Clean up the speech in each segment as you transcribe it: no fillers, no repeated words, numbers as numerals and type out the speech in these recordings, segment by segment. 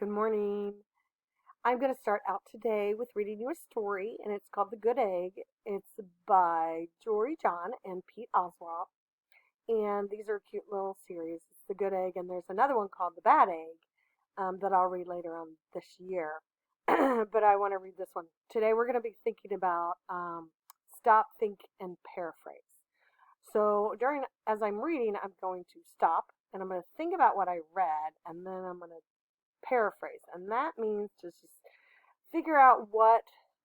Good morning. I'm going to start out today with reading you a story, and it's called The Good Egg. It's by Jory John and Pete Oswalt, and these are a cute little series. It's The Good Egg, and there's another one called The Bad Egg that I'll read later on this year. But I want to read this one. Today we're going to be thinking about stop, think, and paraphrase. So as I'm reading, I'm going to stop, and I'm going to think about what I read, and then I'm going to paraphrase, and that means to just figure out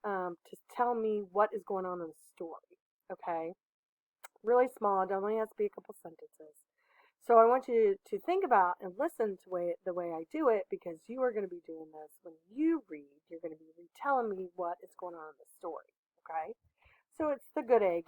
to tell me what is going on in the story. Okay, really small. It only has to be a couple sentences. So I want you to think about and listen to the way I do it, because you are going to be doing this when you read. You're going to be retelling me what is going on in the story. Okay, so it's The Good Egg.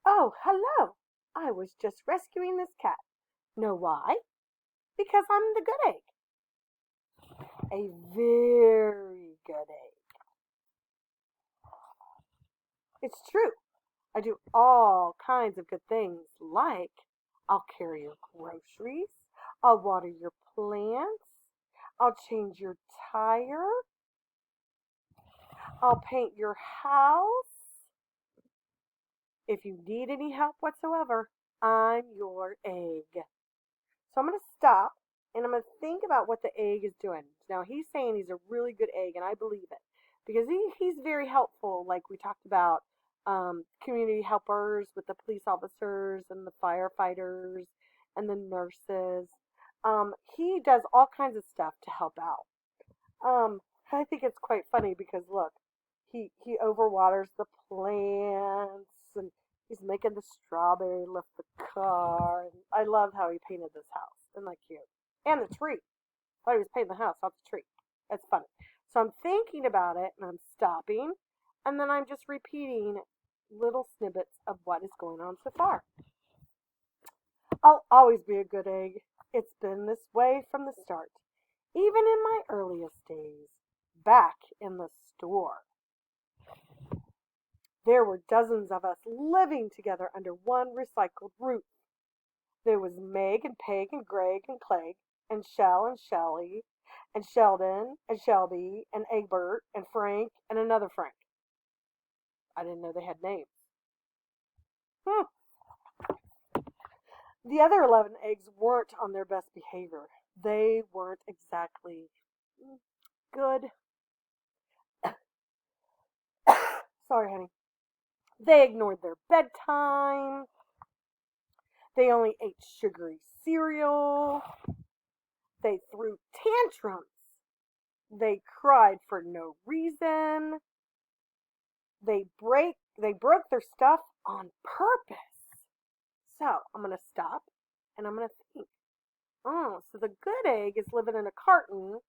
Oh, hello. I was just rescuing this cat. Know why? Because I'm the good egg. A very good egg. It's true. I do all kinds of good things, like I'll carry your groceries, I'll water your plants, I'll change your tire, I'll paint your house. If you need any help whatsoever, I'm your egg. So I'm going to stop and I'm going to think about what the egg is doing. Now, he's saying he's a really good egg, and I believe it because he's very helpful, like we talked about community helpers with the police officers and the firefighters and the nurses. He does all kinds of stuff to help out. I think it's quite funny because look, he overwaters the plants and he's making the strawberry lift the car. And I love how he painted this house. Isn't that cute? And the tree. I thought he was painting the house, not the tree. That's funny. So I'm thinking about it and I'm stopping, and then I'm just repeating little snippets of what is going on so far. I'll always be a good egg. It's been this way from the start, even in my earliest days, back in the store. There were dozens of us living together under one recycled roof. There was Meg and Peg and Greg and Clegg and Shell and Shelley and Sheldon and Shelby and Egbert and Frank and another Frank. I didn't know they had names. Hmm. The other 11 eggs weren't on their best behavior. They weren't exactly good. Sorry, honey. They ignored their bedtime. They only ate sugary cereal. They threw tantrums. They cried for no reason. They broke their stuff on purpose. So I'm gonna stop and I'm gonna think. Oh, so the good egg is living in a carton,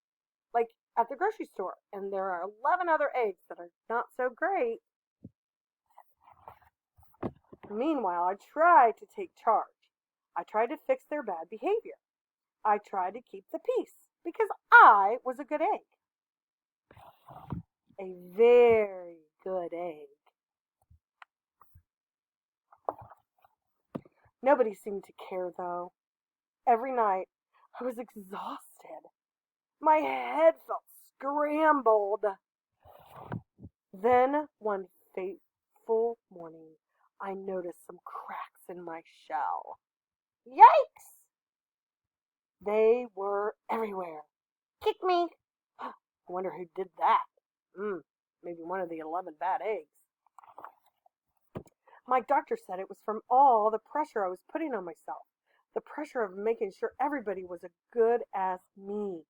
like at the grocery store, and there are 11 other eggs that are not so great. Meanwhile, I tried to take charge. I tried to fix their bad behavior. I tried to keep the peace because I was a good egg. A very good egg. Nobody seemed to care, though. Every night, I was exhausted. My head felt scrambled. Then, one fateful morning, I noticed some cracks in my shell. Yikes! They were everywhere. Kick me! I wonder who did that. Maybe one of the 11 bad eggs. My doctor said it was from all the pressure I was putting on myself. The pressure of making sure everybody was as good as me.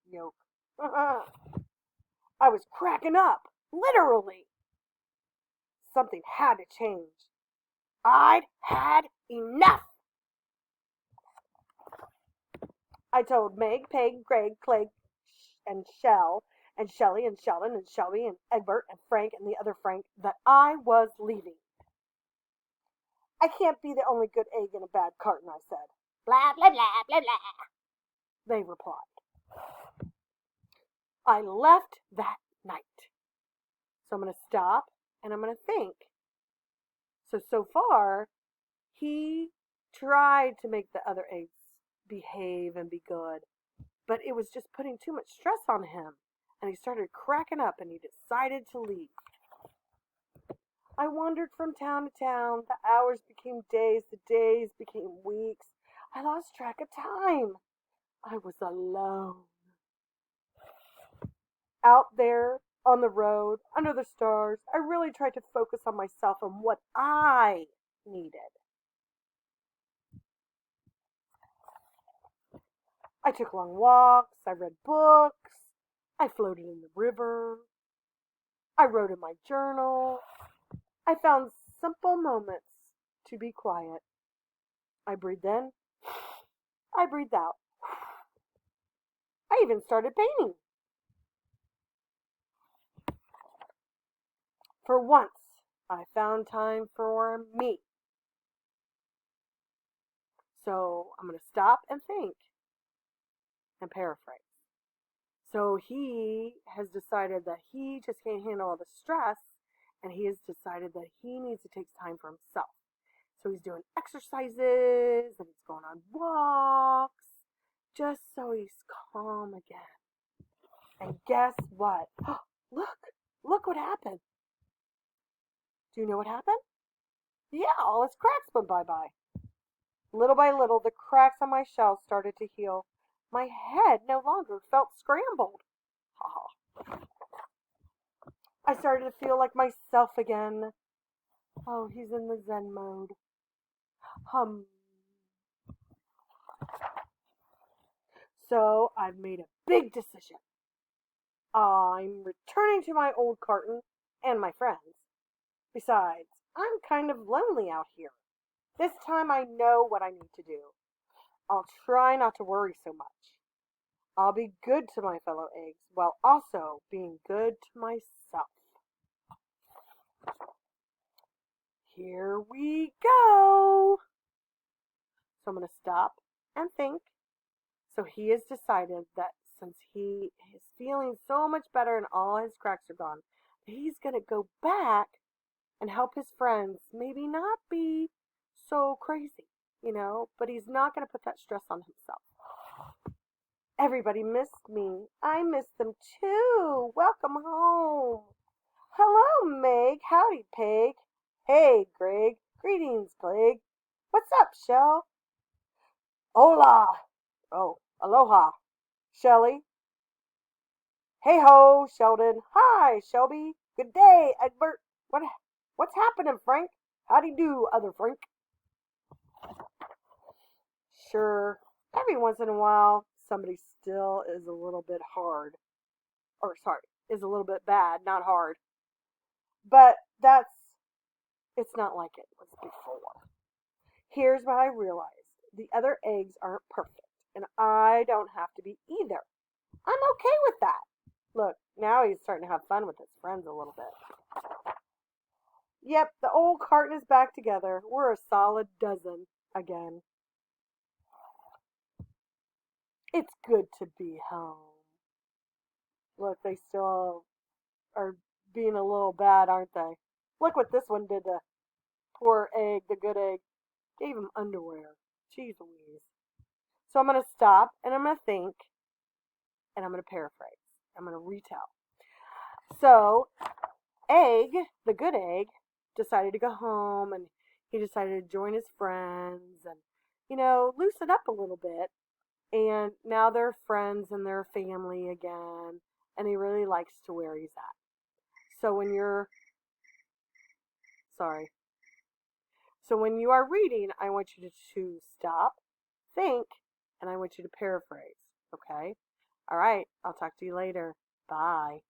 Yoke. I was cracking up. Literally. Something had to change. I'd had enough. I told Meg, Peg, Greg, Clegg, and Shell, and Shelley, and Sheldon, and Shelby, and Egbert, and Frank, and the other Frank that I was leaving. I can't be the only good egg in a bad carton, I said. Blah, blah, blah, blah, blah, they replied. I left that night. So I'm going to stop and I'm going to think. So far, he tried to make the other eggs behave and be good, but it was just putting too much stress on him. And he started cracking up and he decided to leave. I wandered from town to town. The hours became days, the days became weeks. I lost track of time. I was alone. Out there on the road, under the stars, I really tried to focus on myself and what I needed. I took long walks, I read books, I floated in the river, I wrote in my journal. I found simple moments to be quiet. I breathed in, I breathed out. I even started painting. For once, I found time for me. So I'm going to stop and think and paraphrase. So he has decided that he just can't handle all the stress, and he has decided that he needs to take time for himself. So he's doing exercises and he's going on walks just so he's calm again. And guess what? Look, look what happened. Do you know what happened? Yeah, all his cracks went bye-bye. Little by little, the cracks on my shell started to heal. My head no longer felt scrambled. I started to feel like myself again. Oh, he's in the Zen mode. Hum. So I've made a big decision. I'm returning to my old carton and my friends. Besides, I'm kind of lonely out here. This time I know what I need to do. I'll try not to worry so much. I'll be good to my fellow eggs while also being good to myself. Here we go. So I'm going to stop and think. So he has decided that since he is feeling so much better and all his cracks are gone, he's going to go back and help his friends maybe not be so crazy, but he's not going to put that stress on himself. Everybody missed me. I missed them too. Welcome home. Hello, Meg. Howdy, Peg. Hey, Greg. Greetings, Clegg. What's up, Shell? Hola. Oh, aloha. Shelly. Hey ho, Sheldon. Hi, Shelby. Good day, Egbert. What's happening, Frank? Howdy do, other Frank. Sure, every once in a while, somebody still is a little bit hard. Or, sorry, is a little bit bad, not hard. But it's not like it was before. Here's what I realized. The other eggs aren't perfect, and I don't have to be either. I'm okay with that. Look, now he's starting to have fun with his friends a little bit. Yep, the old carton is back together. We're a solid dozen again. It's good to be home. Look, they still are being a little bad, aren't they? Look what this one did to poor egg, the good egg. Gave him underwear. Jeez Louise. So I'm going to stop and I'm going to think and I'm going to paraphrase. I'm going to retell. So, egg, the good egg, decided to go home and he decided to join his friends and, loosen up a little bit. And now they're friends and they're family again. And he really likes to where he's at. So when you are reading, I want you to stop, think, and I want you to paraphrase. Okay? All right. I'll talk to you later. Bye.